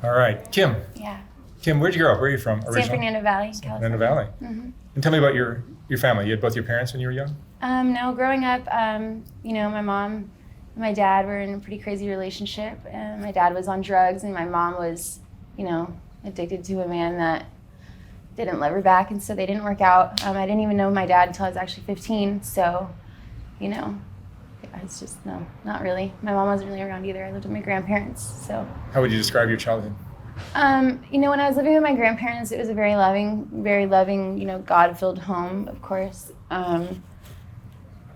All right, Kim. Yeah. Kim, where'd you grow up? Where are you from originally? San Fernando Valley, San California. Fernando Valley. Mm-hmm. And tell me about your family. You had both your parents when you were young? No, growing up, my mom and my dad were in a pretty crazy relationship. And my dad was on drugs, and my mom was, addicted to a man that didn't love her back, and so they didn't work out. I didn't even know my dad until I was actually 15, so, it's just, no, not really. My mom wasn't really around either. I lived with my grandparents, so. How would you describe your childhood? When I was living with my grandparents, it was a very loving, God-filled home, of course. I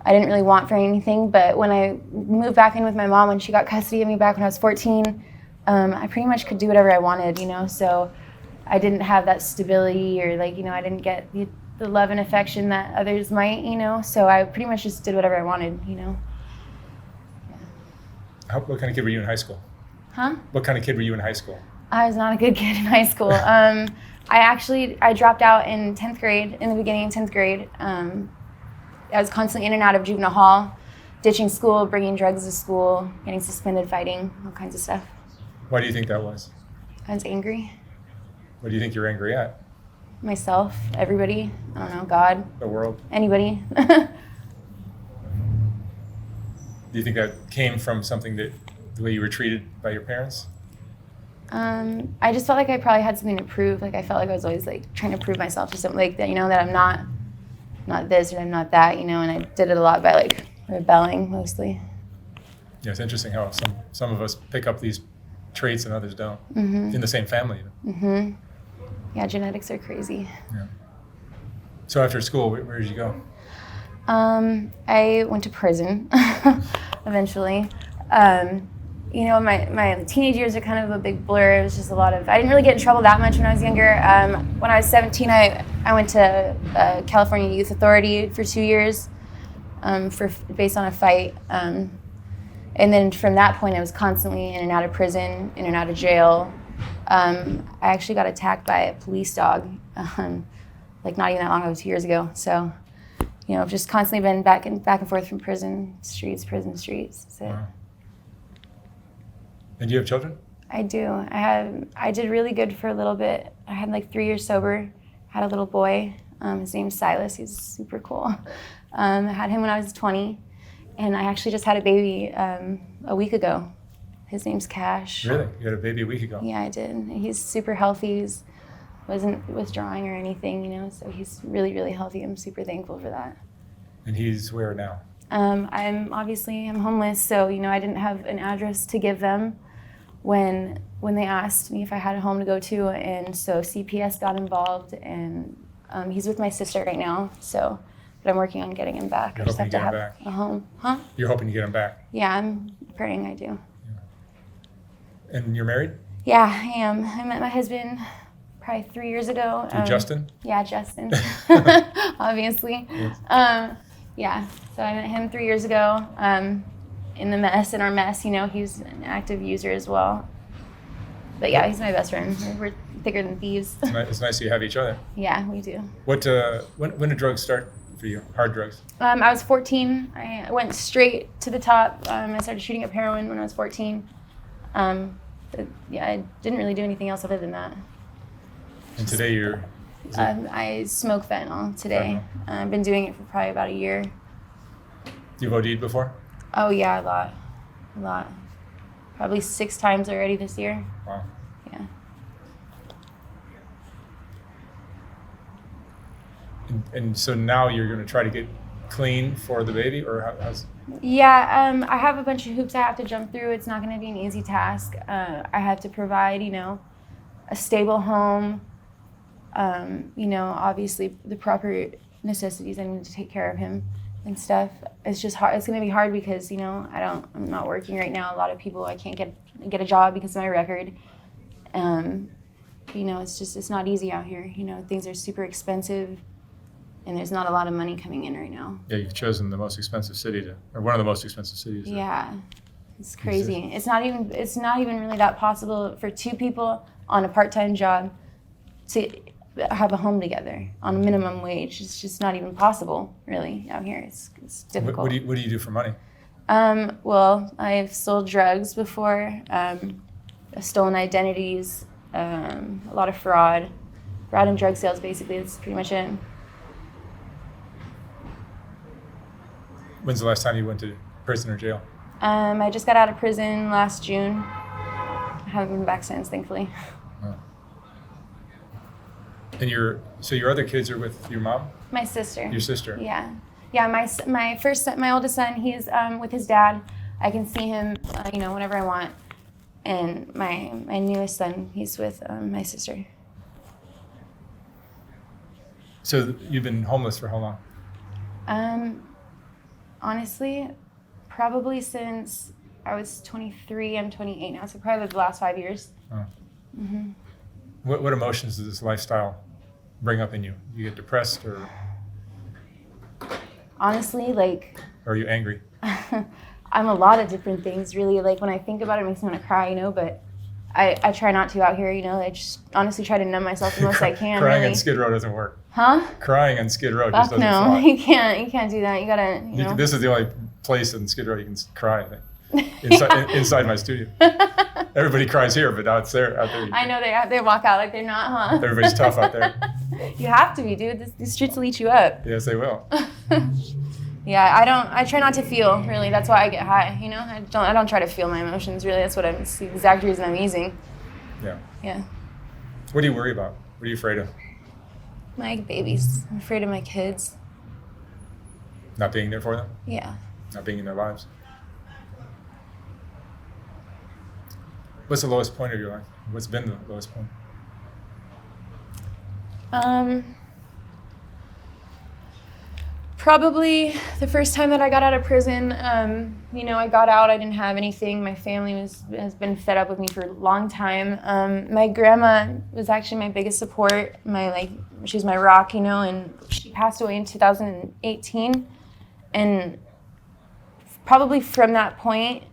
didn't really want for anything, but when I moved back in with my mom when she got custody of me back when I was 14, I pretty much could do whatever I wanted, so I didn't have that stability or I didn't get the love and affection that others might, so I pretty much just did whatever I wanted, Yeah. What kind of kid were you in high school? Huh? What kind of kid were you in high school? I was not a good kid in high school. I dropped out in 10th grade, in the beginning of 10th grade. I was constantly in and out of juvenile hall, ditching school, bringing drugs to school, getting suspended, fighting, all kinds of stuff. Why do you think that was? I was angry. What do you think you're angry at? Myself, everybody, I don't know, God. The world? Anybody. Do you think that came from something the way you were treated by your parents? I just felt like I probably had something to prove. I felt like I was always trying to prove myself to something that, that I'm not this or I'm not that, and I did it a lot by rebelling mostly. Yeah, it's interesting how some of us pick up these traits and others don't. Mm-hmm. In the same family. Mm-hmm. Yeah, genetics are crazy. Yeah. So after school, where did you go? I went to prison eventually. My teenage years are kind of a big blur. It was just I didn't really get in trouble that much when I was younger. When I was 17, I went to California Youth Authority for 2 years based on a fight. And then from that point, I was constantly in and out of prison, in and out of jail. I actually got attacked by a police dog, not even that long ago, 2 years ago. So, I've just constantly been back and forth from prison streets. So. Wow. And do you have children? I do. I did really good for a little bit. I had 3 years sober. Had a little boy. His name's Silas. He's super cool. I had him when I was 20, and I actually just had a baby a week ago. His name's Cash. Really? You had a baby a week ago? Yeah, I did. He's super healthy. He wasn't withdrawing or anything, so he's really, really healthy. I'm super thankful for that. And he's where now? I'm homeless, so I didn't have an address to give them when they asked me if I had a home to go to, and so CPS got involved, and he's with my sister right now. So, but I'm working on getting him back. You're I just have hoping to to get have him back? a home, huh? You're hoping to get him back? Yeah, I'm praying I do. Yeah. And you're married? Yeah, I am. I met my husband probably 3 years ago. To Justin? Yeah, Justin. Obviously. Yes. Yeah, so I met him 3 years ago. In our mess, he's an active user as well. But yeah, he's my best friend. We're thicker than thieves. It's nice you have each other. Yeah, we do. When did drugs start for you? Hard drugs? I was 14. I went straight to the top. I started shooting up heroin when I was 14. But yeah, I didn't really do anything else other than that. And today I smoke fentanyl today. I've been doing it for probably about a year. You've OD'd before? Oh yeah, a lot. Probably 6 times already this year. Wow. Yeah. And so now you're going to try to get clean for the baby, or how's? Yeah, I have a bunch of hoops I have to jump through. It's not going to be an easy task. I have to provide, a stable home. Obviously the proper necessities. I need to take care of him and stuff. It's just hard. It's going to be hard because, I'm not working right now. A lot of people, I can't get a job because of my record. It's not easy out here. Things are super expensive and there's not a lot of money coming in right now. Yeah, you've chosen the most expensive city or one of the most expensive cities. Yeah, it's crazy. It's not even really that possible for 2 people on a part-time job to have a home together on a minimum wage. It's just not even possible, really, out here. It's difficult. What do you do for money? Well, I've sold drugs before. stolen identities, a lot of fraud and drug sales. Basically, that's pretty much it. When's the last time you went to prison or jail? I just got out of prison last June. I haven't been back since, thankfully. Oh. And your other kids are with your mom? My sister. Your sister? Yeah. My oldest son, he's with his dad. I can see him, whenever I want. And my newest son, he's with my sister. So you've been homeless for how long? Honestly, probably since I was 23. I'm 28 now, so probably the last 5 years. Oh. What emotions does this lifestyle bring up in you? You get depressed, or honestly, like, or are you angry? I'm a lot of different things, really. Like, when I think about it, it makes me want to cry, but I try not to out here, I just honestly try to numb myself the most I can. Crying really. on Skid Row doesn't work. Huh? Crying on Skid Row Fuck just doesn't no, fly. you can't do that. You gotta, This is the only place in Skid Row you can cry, I think. Inside my studio. Everybody cries here, but out there. I know they walk out like they're not, huh? Everybody's tough out there. You have to be, dude. These streets will eat you up. Yes, they will. Yeah, I try not to feel, really. That's why I get high, I don't try to feel my emotions, really. It's the exact reason I'm easing. Yeah. Yeah. What do you worry about? What are you afraid of? My babies. I'm afraid of my kids. Not being there for them? Yeah. Not being in their lives? What's the lowest point of your life? What's been the lowest point? Probably the first time that I got out of prison. I got out, I didn't have anything. My family has been fed up with me for a long time. My grandma was actually my biggest support. She was my rock, and she passed away in 2018. And probably from that point,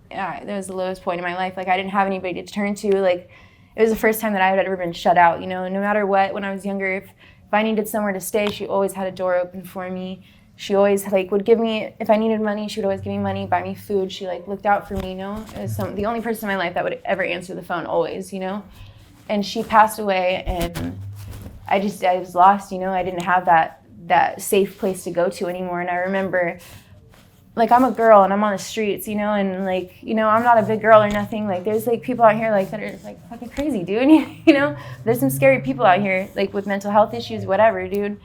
that was the lowest point in my life. Like, I didn't have anybody to turn to. Like, it was the first time that I had ever been shut out, no matter what. When I was younger, if I needed somewhere to stay, she always had a door open for me. She always would give me, if I needed money, she would always give me money, buy me food. She looked out for me, It was the only person in my life that would ever answer the phone, always, And she passed away, and I was lost, I didn't have that safe place to go to anymore. And I remember, I'm a girl and I'm on the streets, and I'm not a big girl or nothing. There's people out here that are fucking crazy, dude. There's some scary people out here with mental health issues, whatever, dude.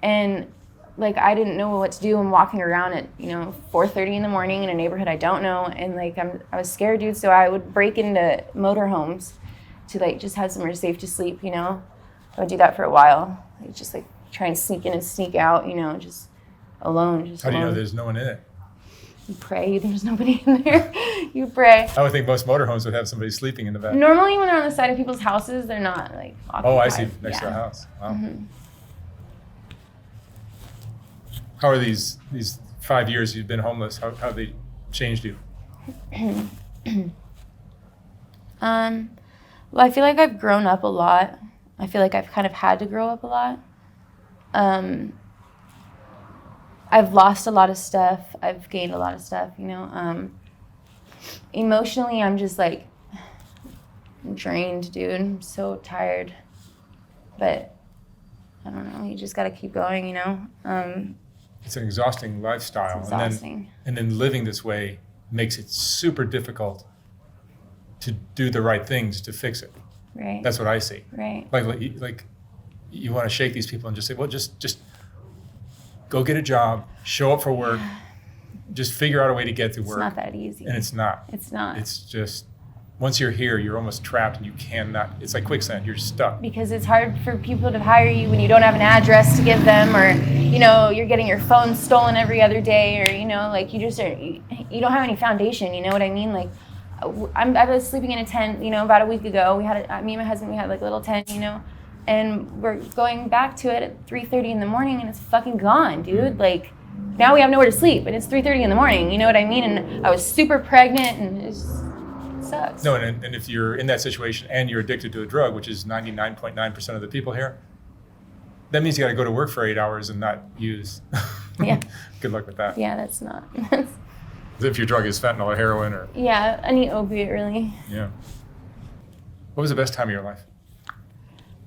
And I didn't know what to do. I'm walking around at 4:30 in the morning in a neighborhood I don't know, and I was scared, dude. So I would break into motorhomes to just have somewhere safe to sleep. I would do that for a while, just try and sneak in and sneak out, just alone. How do you know there's no one in it? You pray. There's nobody in there. You pray. I would think most motorhomes would have somebody sleeping in the back. Normally, when they're on the side of people's houses, they're not occupied. Oh, I see. Next to the house. Wow. Mm-hmm. How are these 5 years you've been homeless? How have they changed you? Well, I feel like I've grown up a lot. I feel like I've kind of had to grow up a lot. I've lost a lot of stuff. I've gained a lot of stuff, Emotionally, I'm just drained, dude. I'm so tired. But I don't know. You just got to keep going, It's an exhausting lifestyle. It's exhausting. And then living this way makes it super difficult to do the right things to fix it. Right. That's what I see. Right. Like you want to shake these people and just say, well, just go get a job, show up for work, just figure out a way to get to work. It's not that easy. And it's not. It's not. It's just, once you're here, you're almost trapped and you cannot, it's like quicksand, you're stuck. Because it's hard for people to hire you when you don't have an address to give them, or, you're getting your phone stolen every other day, or, you just are, you don't have any foundation, you know what I mean? I was sleeping in a tent, about a week ago. Me and my husband, we had a little tent, and we're going back to it at 3:30 in the morning, and it's fucking gone, dude. Now we have nowhere to sleep, and it's 3:30 in the morning, you know what I mean? And I was super pregnant, and it sucks. No, and if you're in that situation and you're addicted to a drug, which is 99.9% of the people here, that means you got to go to work for 8 hours and not use. Yeah. Good luck with that. Yeah, that's not. If your drug is fentanyl or heroin or... Yeah, any opiate, really. Yeah. What was the best time of your life?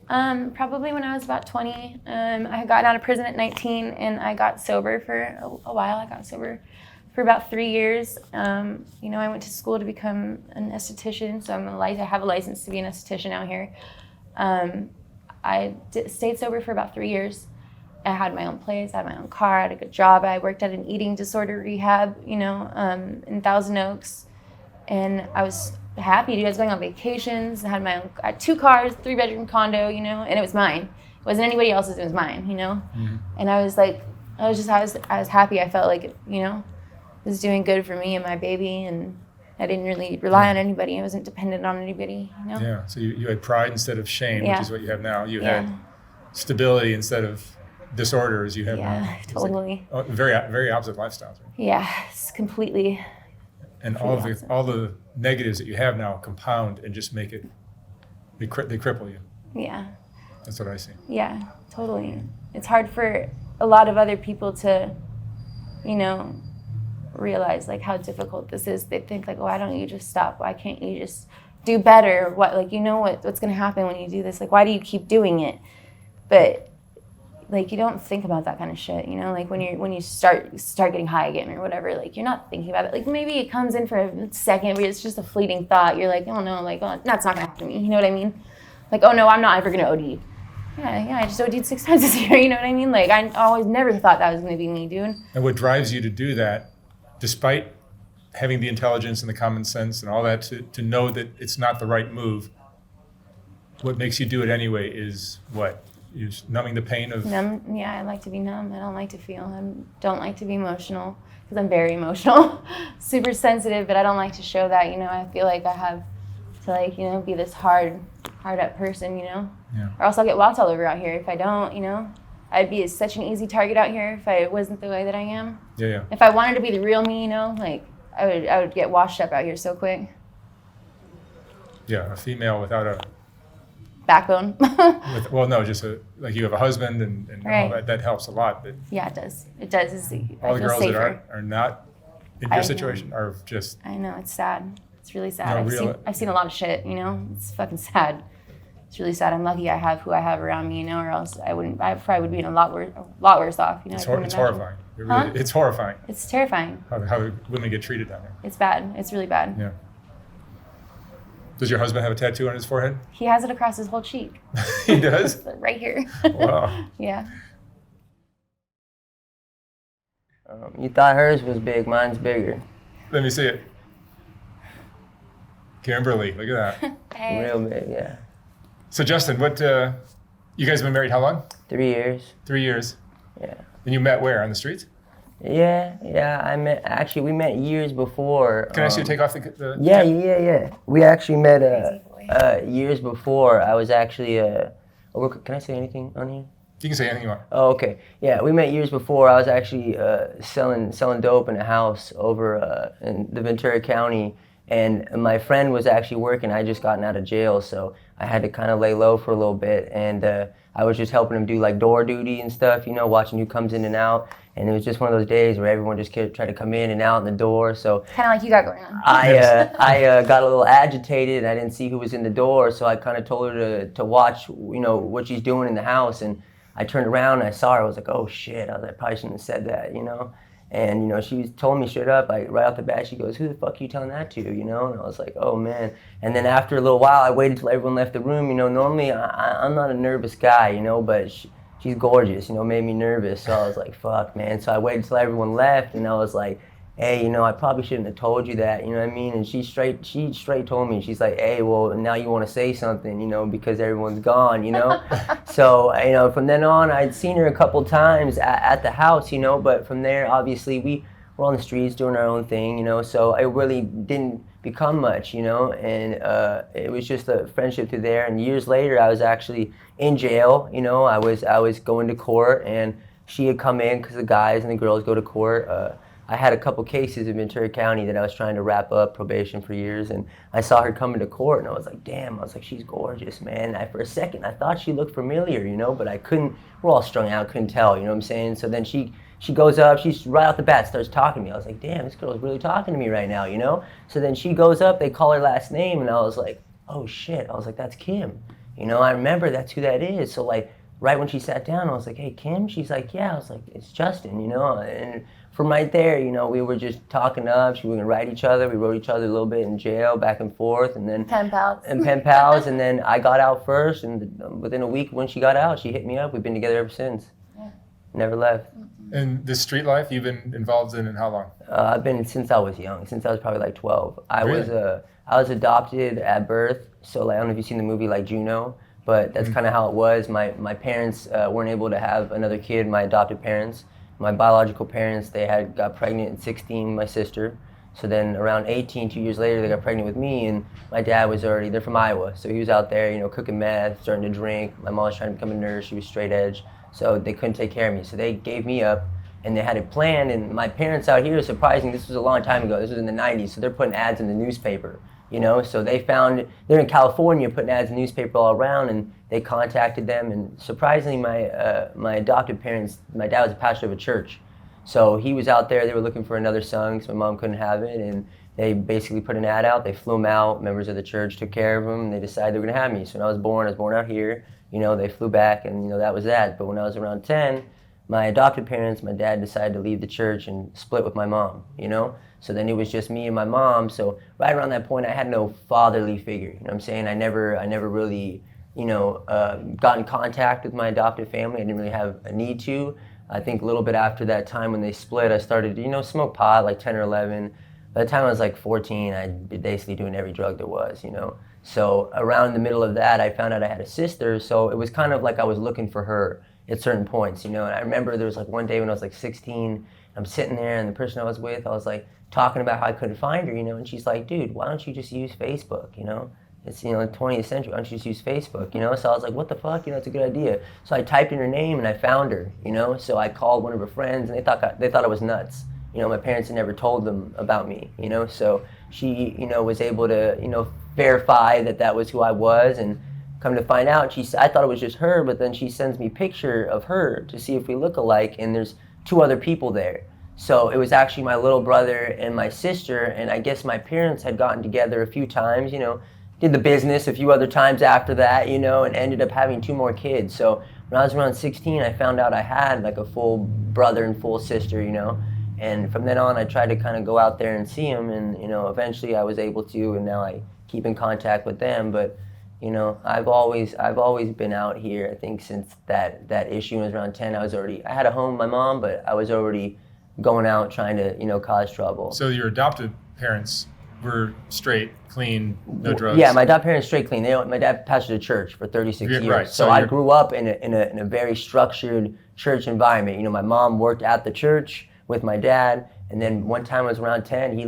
Probably when I was about 20. I had gotten out of prison at 19, and I got sober for a while. I got sober for about 3 years. You know, I went to school to become an esthetician, so I have a license to be an esthetician out here. Stayed sober for about 3 years. I had my own place, I had my own car, I had a good job. I worked at an eating disorder rehab, you know, in Thousand Oaks. And I was happy. I was going on vacations. I had 2 cars, 3-bedroom condo, you know, and it was mine. It wasn't anybody else's, it was mine, you know? Mm-hmm. And I was happy. I felt like, you know, it was doing good for me and my baby, and I didn't really rely on anybody. I wasn't dependent on anybody, you know? Yeah, so you had pride instead of shame, which is what you have now. You had stability instead of disorder as you have now. Yeah, totally. Like, very opposite lifestyles. Right? Yeah, it's completely. And all the negatives that you have now compound and just make it, they cripple you. Yeah. That's what I see. Yeah, totally. It's hard for a lot of other people to, you know, realize like how difficult this is. They think like, why don't you just stop? Why can't you just do better? What, like, you know what's going to happen when you do this? Like, why do you keep doing it? But like, you don't think about that kind of shit, you know? Like when you start getting high again or whatever, like you're not thinking about it. Like maybe it comes in for a second, but it's just a fleeting thought. You're like, oh no, like, oh, that's not gonna happen to me. You know what I mean? Like, oh no, I'm not ever gonna OD. Yeah, I just OD'd 6 times this year. You know what I mean? Like I always never thought that was gonna be me, dude. And what drives you to do that, despite having the intelligence and the common sense and all that to know that it's not the right move, what makes you do it anyway is what? You're just numbing the pain of... Numb, yeah, I like to be numb. I don't like to feel. I don't like to be emotional because I'm very emotional. Super sensitive, but I don't like to show that, you know. I feel like I have to, like, you know, be this hard up person, you know. Yeah. Or else I'll get walked all over out here if I don't, you know. I'd be such an easy target out here if I wasn't the way that I am. Yeah. If I wanted to be the real me, you know, like, I would get washed up out here so quick. Yeah, a female without a... backbone. Just like you have a husband and all that helps a lot. But yeah, it does. It does. All the girls that are not in your situation are just... I know, it's sad. It's really sad. I've seen a lot of shit, you know? It's fucking sad. It's really sad. I'm lucky I have who I have around me, you know, or else I probably would be in a lot worse off, you know? It's horrifying. It's horrifying. It's terrifying. How women get treated down there. It's bad. It's really bad. Yeah. Does your husband have a tattoo on his forehead? He has it across his whole cheek. He does? Right here. Wow. Yeah. You thought hers was big, mine's bigger. Let me see it. Kimberly, look at that. Hey. Real big, yeah. So Justin, you guys have been married how long? 3 years. 3 years. Yeah. And you met where, on the streets? Yeah. We met years before. Can I ask you to take off the Yeah. We actually met years before. I was actually, can I say anything on here? You can say anything you want. Oh, okay. Yeah, we met years before. I was actually selling dope in a house over in the Ventura County, and my friend was actually working. I just gotten out of jail, so I had to kind of lay low for a little bit, and I was just helping him do like door duty and stuff, you know, watching who comes in and out. And it was just one of those days where everyone just tried to come in and out in the door. So kind of like you got going on. I got a little agitated. I didn't see who was in the door, so I kind of told her to watch, you know, what she's doing in the house. And I turned around and I saw her. I was like, oh shit! I probably shouldn't have said that, you know. And you know, she told me straight up, like right off the bat, she goes, "Who the fuck are you telling that to?" You know. And I was like, "Oh man." And then after a little while, I waited till everyone left the room. You know, normally I'm not a nervous guy, you know, but she's gorgeous, you know, made me nervous. So I was like, fuck, man. So I waited till everyone left, and I was like, hey, you know, I probably shouldn't have told you that, you know what I mean? And she straight told me, she's like, hey, well, now you want to say something, you know, because everyone's gone, you know? So, you know, from then on, I'd seen her a couple times at the house, you know, but from there, obviously, we were on the streets doing our own thing, you know, so it really didn't become much, you know, and it was just a friendship through there. And years later, I was actually in jail, you know, I was going to court, and she had come in because the guys and the girls go to court. I had a couple cases in Ventura County that I was trying to wrap up probation for years, and I saw her coming to court, and I was like, damn, I was like, she's gorgeous, man. For a second, I thought she looked familiar, you know, but I couldn't, we're all strung out, couldn't tell, you know what I'm saying? So then she she goes up, she's right off the bat starts talking to me. I was like, damn, this girl is really talking to me right now, you know? So then she goes up, they call her last name, and I was like, oh shit. I was like, that's Kim. You know, I remember that's who that is. So like, right when she sat down, I was like, hey, Kim? She's like, yeah. I was like, it's Justin, you know? And from right there, you know, we were just talking up. We were gonna write each other. We wrote each other a little bit in jail, back and forth, and then Pen pals. And then I got out first, and within a week when she got out, she hit me up. We've been together ever since. Yeah. Never left. And this street life you've been involved in how long? I've been since I was young, since I was probably like 12. Really? I was adopted at birth, so like, I don't know if you've seen the movie like Juno, but that's kind of how it was. My parents weren't able to have another kid, my adopted parents. My biological parents, they got pregnant at 16, my sister. So then around 18, 2 years later, they got pregnant with me, and my dad was they're from Iowa, so he was out there, you know, cooking meth, starting to drink. My mom was trying to become a nurse, she was straight edge, so they couldn't take care of me. So they gave me up, and they had it planned, and my parents out here, surprising, this was a long time ago, this was in the 90s, so they're putting ads in the newspaper, you know, so they're in California putting ads in the newspaper all around, and they contacted them, and surprisingly, my adopted parents, my dad was a pastor of a church, so he was out there, they were looking for another son, because my mom couldn't have it, and they basically put an ad out, they flew him out, members of the church took care of him, and they decided they were gonna have me. So when I was born out here, you know, they flew back, and you know, that was that. But when I was around 10, my adopted parents, my dad decided to leave the church and split with my mom, you know? So then it was just me and my mom, so right around that point, I had no fatherly figure, you know what I'm saying? I never really, you know, got in contact with my adopted family. I didn't really have a need to. I think a little bit after that time when they split, I started to, you know, smoke pot, like 10 or 11. By the time I was like 14, I'd be basically doing every drug there was, you know. So around the middle of that, I found out I had a sister, so it was kind of like I was looking for her at certain points, you know. And I remember there was like one day when I was like 16, I'm sitting there, and the person I was with, I was like talking about how I couldn't find her, you know, and she's like, dude, why don't you just use Facebook, you know? It's, you know, the 20th century, why don't you just use Facebook, you know? So I was like, what the fuck, you know, it's a good idea. So I typed in her name, and I found her, you know? So I called one of her friends, and they thought I was nuts. You know, my parents had never told them about me, you know? So she, you know, was able to, you know, verify that was who I was, and come to find out, I thought it was just her, but then she sends me a picture of her to see if we look alike, and there's 2 other people there. So it was actually my little brother and my sister, and I guess my parents had gotten together a few times, you know, did the business a few other times after that, you know, and ended up having 2 more kids. So when I was around 16, I found out I had like a full brother and full sister, you know. And from then on, I tried to kind of go out there and see them, and, you know, eventually I was able to, and now I keep in contact with them. But, you know, I've always been out here. I think since that issue was around 10, I had a home with my mom, but I was already going out trying to, you know, cause trouble. So your adopted parents were straight, clean, no drugs? Yeah, my adopted parents straight clean. My dad pastored a church for 36 years. Right. So I grew up in a very structured church environment. You know, my mom worked at the church with my dad, and then one time I was around 10, he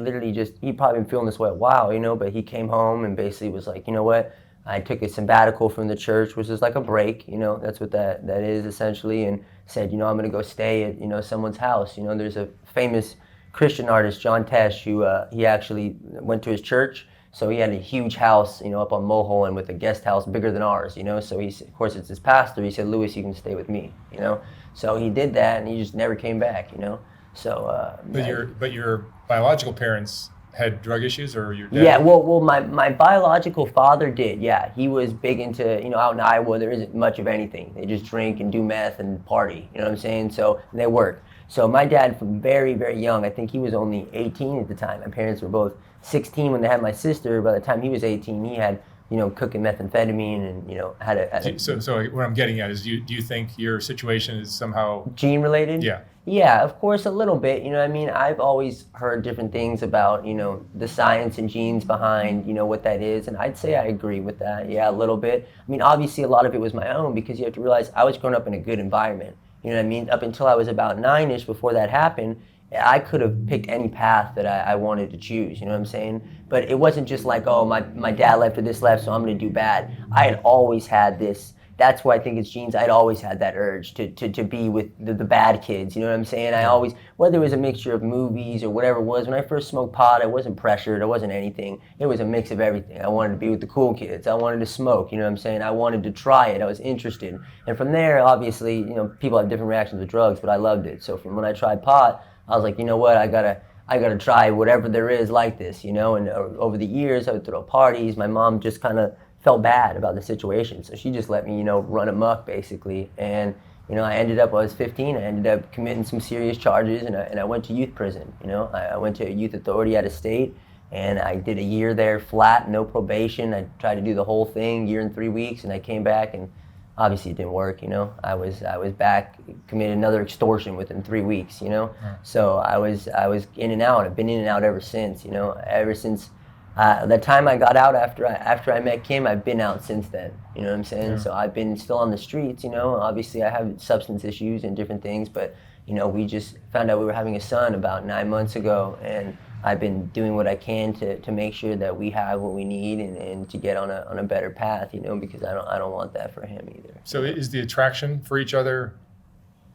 probably been feeling this way a while, you know, but he came home and basically was like, you know what, I took a sabbatical from the church, which is like a break, you know, that's what that is essentially, and said, you know, I'm gonna go stay at, you know, someone's house. You know, there's a famous Christian artist, John Tesh, who he actually went to his church, so he had a huge house, you know, up on Mulholland with a guest house bigger than ours, you know, so of course it's his pastor, he said, Louis, you can stay with me, you know, so he did that, and he just never came back, you know. So, but your biological parents had drug issues, or your dad? Yeah, well, my biological father did. Yeah, he was big into, you know, out in Iowa there isn't much of anything. They just drink and do meth and party. You know what I'm saying? So they work. So my dad, from very, very young, I think he was only 18 at the time. My parents were both 16 when they had my sister. By the time he was 18, he had, you know, cooking methamphetamine, and, you know, had a So what I'm getting at is, do you think your situation is somehow gene related? Yeah. Yeah, of course, a little bit. You know what I mean? I've always heard different things about, you know, the science and genes behind, you know, what that is. And I'd say I agree with that. Yeah, a little bit. I mean, obviously, a lot of it was my own, because you have to realize I was growing up in a good environment. You know what I mean? Up until I was about 9-ish, before that happened, I could have picked any path that I wanted to choose. You know what I'm saying? But it wasn't just like, oh, my dad left or this left, so I'm going to do bad. I had always had that that's why I think it's genes. I'd always had that urge to be with the bad kids, you know what I'm saying? I always, whether it was a mixture of movies or whatever it was, when I first smoked pot, I wasn't pressured, I wasn't anything. It was a mix of everything. I wanted to be with the cool kids. I wanted to smoke, you know what I'm saying? I wanted to try it. I was interested. And from there, obviously, you know, people have different reactions with drugs, but I loved it. So from when I tried pot, I was like, you know what, I gotta try whatever there is like this, you know. And over the years, I would throw parties. My mom just kind of felt bad about the situation, so she just let me, you know, run amok basically. And you know, I was 15. I ended up committing some serious charges, and I went to youth prison. You know, I went to a youth authority out of state, and I did a year there flat, no probation. I tried to do the whole thing, year and 3 weeks, and I came back, and obviously it didn't work. You know, I was back, committed another extortion within 3 weeks. You know, so I was in and out. I've been in and out ever since. You know, ever since. The time I got out after I met Kim, I've been out since then. You know what I'm saying? Yeah. So I've been still on the streets. You know, obviously I have substance issues and different things, but you know, we just found out we were having a son about 9 months ago, and I've been doing what I can to make sure that we have what we need and to get on a better path. You know, because I don't want that for him either. So is the attraction for each other?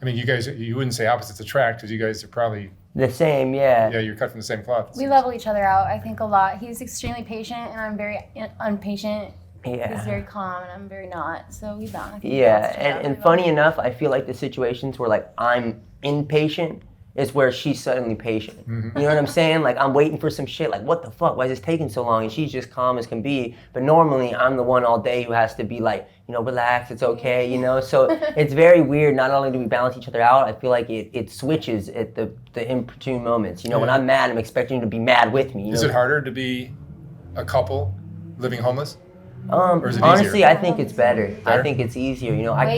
I mean, you wouldn't say opposites attract, because you guys are probably the same, yeah. Yeah, you're cut from the same cloth. We level each other out, I think, a lot. He's extremely patient, and I'm very impatient. Yeah. He's very calm, and I'm very not. So we balance. Yeah, and funny enough, I feel like the situations where like I'm impatient is where she's suddenly patient. Mm-hmm. You know what I'm saying? Like I'm waiting for some shit, like what the fuck, why is this taking so long? And she's just calm as can be. But normally I'm the one all day who has to be like, you know, relax, it's okay, you know? So it's very weird. Not only do we balance each other out, I feel like it switches at the inopportune moments. You know, when I'm mad, I'm expecting you to be mad with me. Is it harder to be a couple living homeless? Or is it honestly, easier? I think it's better. I think it's easier. You know, I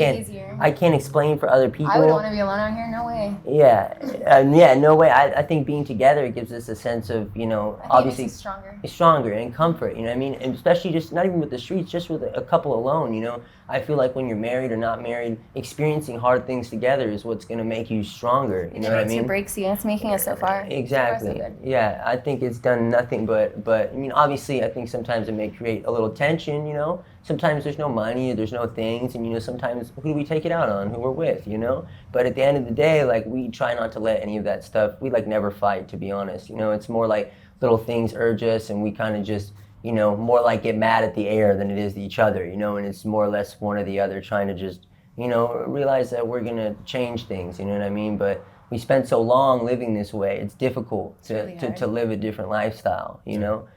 can't explain for other people. I wouldn't want to be alone out here. No way. Yeah, no way. I think being together, it gives us a sense of, you know, obviously it's stronger. It's stronger and comfort. You know what I mean? And especially just not even with the streets, just with a couple alone. You know, I feel like when you're married or not married, experiencing hard things together is what's going to make you stronger. You know what I mean? It breaks you. It's making us so far. Exactly. So far, so yeah, I think it's done nothing but I mean, obviously, I think sometimes it may create a little tension. You know, sometimes there's no money, there's no things, and you know, sometimes who do we take it out on? Who we're with, you know? But at the end of the day, like we try not to let any of that stuff. We like never fight, to be honest. You know, it's more like little things urge us, and we kind of just, you know, more like get mad at the air than it is each other, you know, and it's more or less one or the other trying to just, you know, realize that we're gonna change things, you know what I mean? But we spent so long living this way, it's difficult to live a different lifestyle, you know?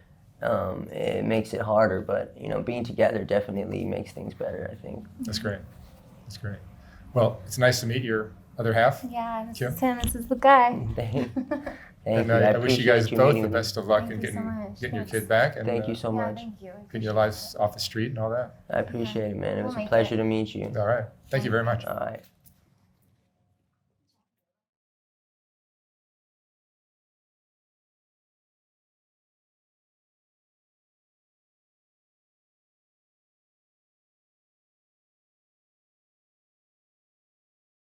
It makes it harder, but, you know, being together definitely makes things better, I think. That's great. That's great. Well, it's nice to meet your other half. Yeah, this is him. This is the guy. Thank you. I wish you guys both the best of luck in getting your kid back. And, thank you so much. Thank you. Getting your lives off the street and all that. I appreciate it, man. It was a pleasure to meet you. All right. Thank you very much. All right.